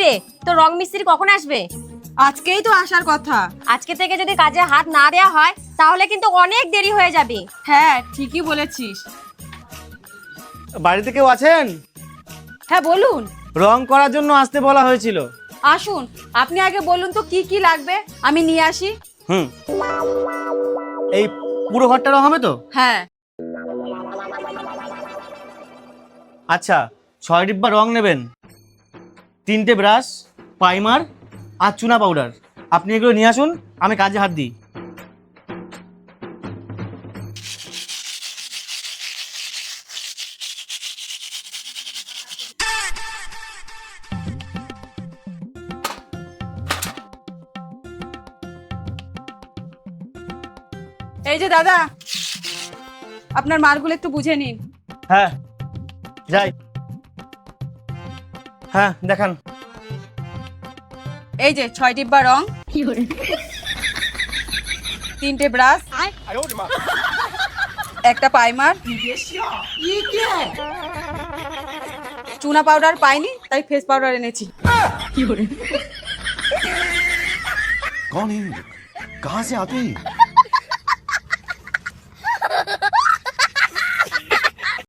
রে, তো রং মিস্ত্রি কখন আসবে? আজকেই তো আসার কথা। আজকে থেকে যদি কাজে হাত না দেওয়া হয় তাহলে কিন্তু অনেক দেরি হয়ে যাবে। হ্যাঁ, ঠিকই বলেছিস। বাড়িতে কেউ আছেন? হ্যাঁ বলুন। রং করার জন্য আসতে বলা হয়েছিল। আসুন, আপনি আগে বলুন তো কি কি লাগবে, আমি নিয়ে আসি। হুম, এই পুরো ঘরটা রং হবে তো? হ্যাঁ। আচ্ছা, 6 ডিব্বা রং নেবেন, 3টে ব্রাশ, প্রাইমার আর চুনা পাউডার। আপনি এগুলো নিয়ে আসুন, আমি কাজে হাত দিই। এই যে দাদা, আপনার মালগুলো একটু বুঝে নিন। হ্যাঁ, যাই। হ্যাঁ, দেখান। এই যে 6 ডিব্বা রং, 3টে ব্রাশ, একটা প্রাইমার, চুনা পাউডার পাইনি তাই ফেস পাউডার এনেছি। कौन है ये लोग? कहाँ से आते हैं?